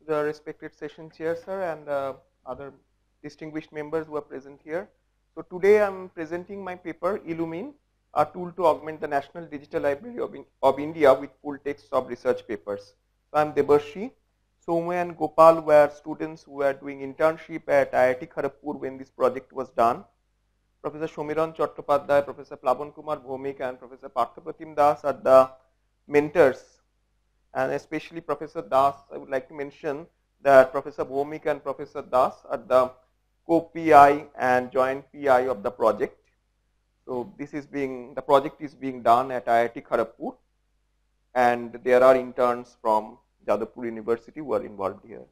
the respected session chair, sir, and other distinguished members who are present here. So today I am presenting my paper, Illumine, a tool to augment the National Digital Library of India with full text of research papers. So I am Debarshi. Soumya and Gopal were students who were doing internship at IIT Kharagpur when this project was done. Professor Samiran, Chattopadhyay, Professor Plaban, Kumar, Bhowmick, and Professor Partha Pratim are the mentors. And especially Professor Das, I would like to mention that Professor Bhowmick and Professor Das are the co-PI and joint PI of the project. So the project is being done at IIT Kharagpur, and there are interns from Jadavpur University who are involved here.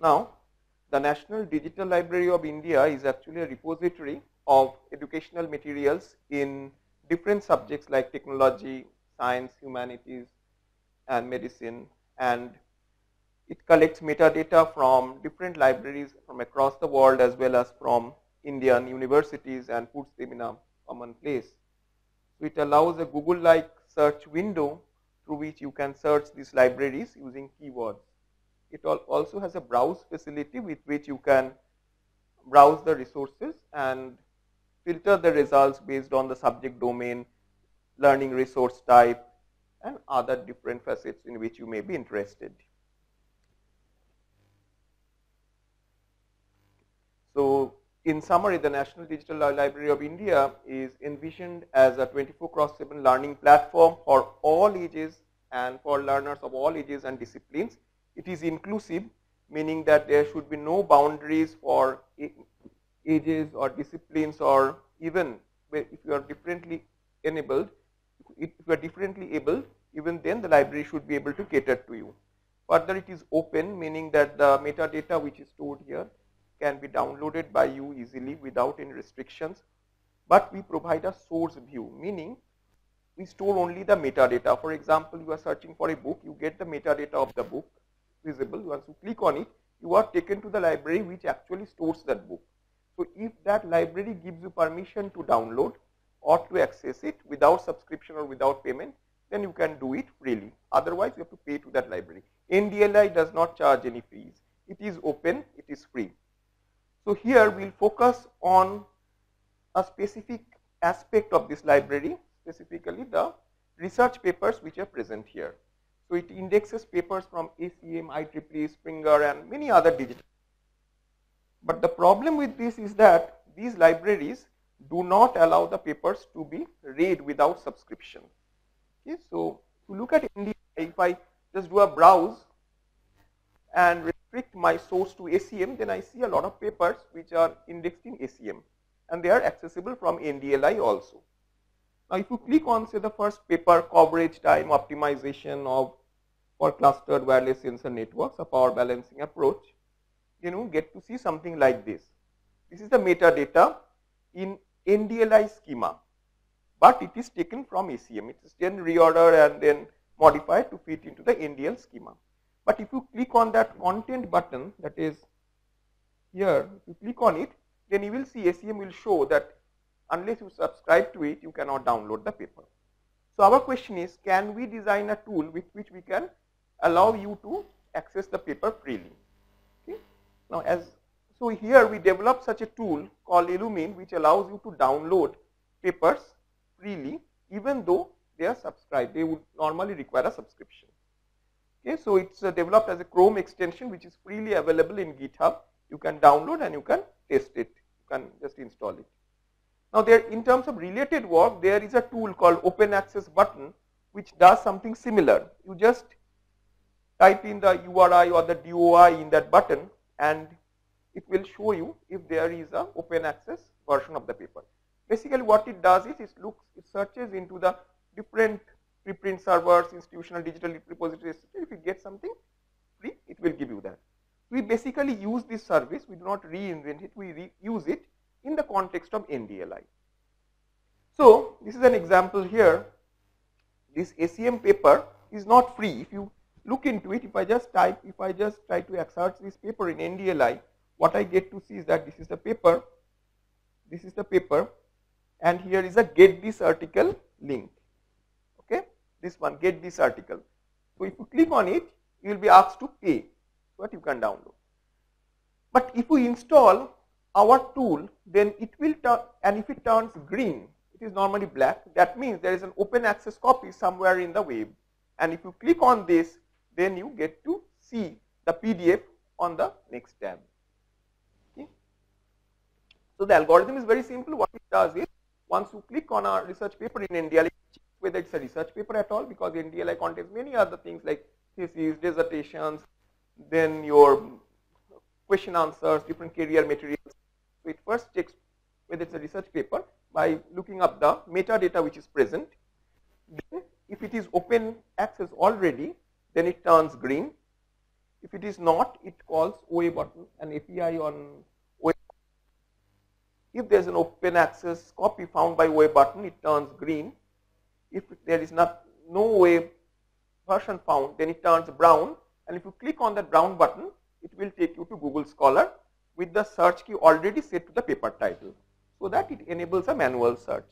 Now, the National Digital Library of India is actually a repository of educational materials in different subjects like technology, science, humanities, and medicine, and it collects metadata from different libraries from across the world as well as from Indian universities and puts them in a common place. So it allows a Google-like search window through which you can search these libraries using keywords. It also has a browse facility with which you can browse the resources and filter the results based on the subject domain, learning resource type, and other different facets in which you may be interested. So in summary, the National Digital Library of India is envisioned as a 24/7 learning platform for all ages and for learners of all ages and disciplines. It is inclusive, meaning that there should be no boundaries for ages or disciplines, or even if you are differently enabled, if you are differently able, even then the library should be able to cater to you. Further, it is open, meaning that the metadata which is stored here can be downloaded by you easily without any restrictions, but we provide a source view, meaning we store only the metadata. For example, you are searching for a book, you get the metadata of the book visible. Once you click on it, you are taken to the library which actually stores that book. So if that library gives you permission to download or to access it without subscription or without payment, then you can do it freely. Otherwise, you have to pay to that library. NDLI does not charge any fees. It is open, it is free. So here we will focus on a specific aspect of this library, specifically the research papers which are present here. So it indexes papers from ACM, IEEE, Springer, and many other digital. But the problem with this is that these libraries do not allow the papers to be read without subscription. Okay, so to look at NDLI, if I just do a browse and restrict my source to ACM, then I see a lot of papers which are indexed in ACM, and they are accessible from NDLI also. Now, if you click on, say, the first paper, coverage time optimization for clustered wireless sensor networks, a power balancing approach, get to see something like this. This is the metadata in NDLI schema, but it is taken from ACM. It is then reordered and then modified to fit into the NDL schema. But if you click on that content button, that is here, if you click on it, then you will see ACM will show that unless you subscribe to it, you cannot download the paper. So our question is, can we design a tool with which we can allow you to access the paper freely? Okay. Now, so here we developed such a tool called Illumine, which allows you to download papers freely, even though they are subscribed. They would normally require a subscription. Okay, so it's developed as a Chrome extension which is freely available in GitHub. You can download and you can test it. You can just install it. Now, in terms of related work, there is a tool called Open Access button which does something similar. You just type in the URI or the DOI in that button, and it will show you if there is a open access version of the paper. Basically, what it does is it searches into the different preprint servers, institutional digital repositories. If you get something free, it will give you that. We basically use this service. We do not reinvent it. We use it in the context of NDLI. So this is an example here. This ACM paper is not free. If you look into it, if I just try to search this paper in NDLI, what I get to see is that this is the paper, and here is a get this article link. Okay, this one, get this article. So if you click on it, you will be asked to pay what you can download. But if we install our tool, then it will turn, and if it turns green, it is normally black, that means there is an open access copy somewhere in the web. And if you click on this, then you get to see the PDF on the next tab. Okay. So the algorithm is very simple. What it does is, once you click on a research paper in NDLI, whether it's a research paper at all, because NDLI contains many other things like theses, dissertations, then your question answers, different career materials. So it first checks whether it's a research paper by looking up the metadata which is present. Then if it is open access already, then it turns green. If it is not, it calls OA button, an API on OA. If there is an open access copy found by OA button, it turns green. If there is no OA version found, then it turns brown. And if you click on that brown button, it will take you to Google Scholar with the search key already set to the paper title, so that it enables a manual search.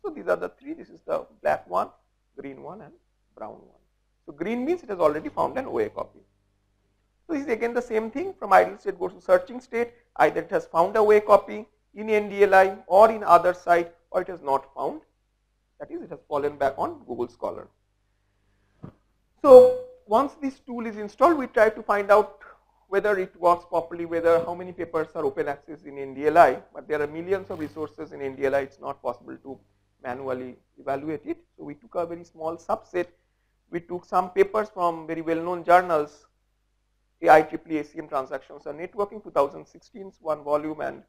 So these are the three. This is the black one, green one, and brown one. So green means it has already found an OA copy. So this is again the same thing. From idle state goes to searching state. Either it has found a OA copy in NDLI or in other site, or it has not found. That is, it has fallen back on Google Scholar. So once this tool is installed, we try to find out whether it works properly, whether how many papers are open access in NDLI, but there are millions of resources in NDLI, it's not possible to manually evaluate it. So we took a very small subset. We took some papers from very well-known journals, IEEE ACM Transactions on Networking 2016, one volume, and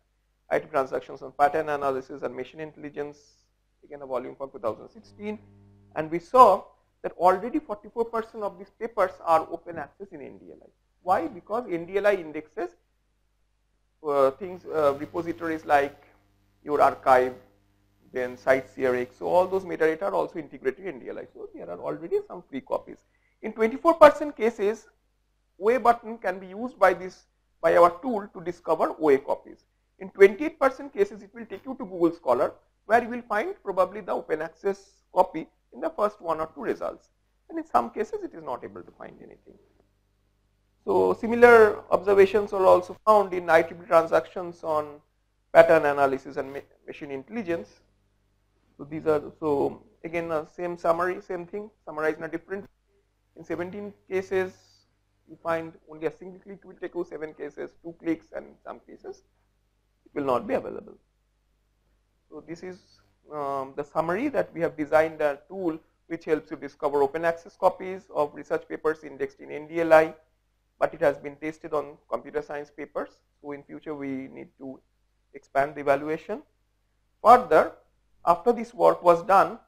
IT Transactions on Pattern Analysis and Machine Intelligence, again a volume from 2016. And we saw that already 44% of these papers are open access in NDLI. Why? Because NDLI indexes repositories like your archive, then site CRX. So all those metadata are also integrated in NDLI. So there are already some free copies. In 24% cases, OA button can be used by our tool to discover OA copies. In 28% cases, it will take you to Google Scholar, where you will find probably the open access copy in the first 1 or 2 results. And in some cases, it is not able to find anything. So similar observations are also found in IEEE transactions on pattern analysis and machine intelligence. So these are, so again same summary, same thing, summarized in a different. In 17 cases, you find only a single click will take you, 7 cases, 2 clicks, and in some cases it will not be available. So this is the summary that we have designed a tool which helps you discover open access copies of research papers indexed in NDLI. But it has been tested on computer science papers. So in future, we need to expand the evaluation. Further, after this work was done,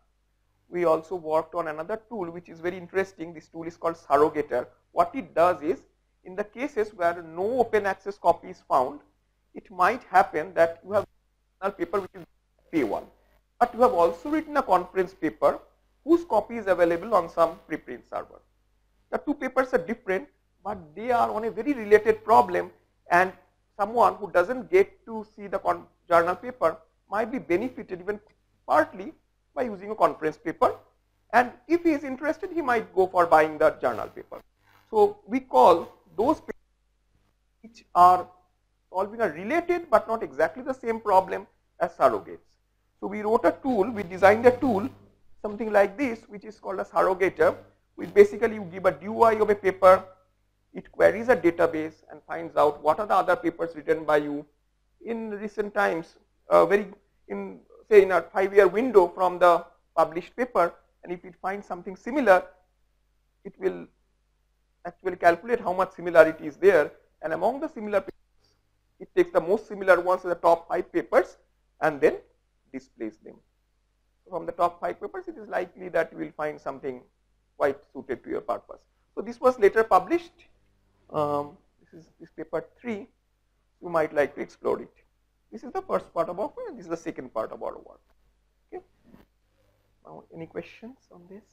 we also worked on another tool which is very interesting. This tool is called Surrogator. What it does is, in the cases where no open access copy is found, it might happen that you have a paper which is P1, but you have also written a conference paper whose copy is available on some preprint server. The two papers are different, but they are on a very related problem, and someone who doesn't get to see the journal paper might be benefited even partly by using a conference paper, and if he is interested, he might go for buying the journal paper. So we call those papers which are solving a related but not exactly the same problem as surrogates. So we wrote a tool, we designed a tool, something like this, which is called a Surrogator, which basically you give a DOI of a paper, it queries a database and finds out what are the other papers written by you in recent times, say in a 5-year window from the published paper, and if it finds something similar, it will actually calculate how much similarity is there, and among the similar papers, it takes the most similar ones, the top 5 papers, and then displays them. So from the top 5 papers, it is likely that you will find something quite suited to your purpose. So this was later published. This paper 3. You might like to explore it. This is the first part of our work, and this is the second part of our work. Okay. Now, any questions on this?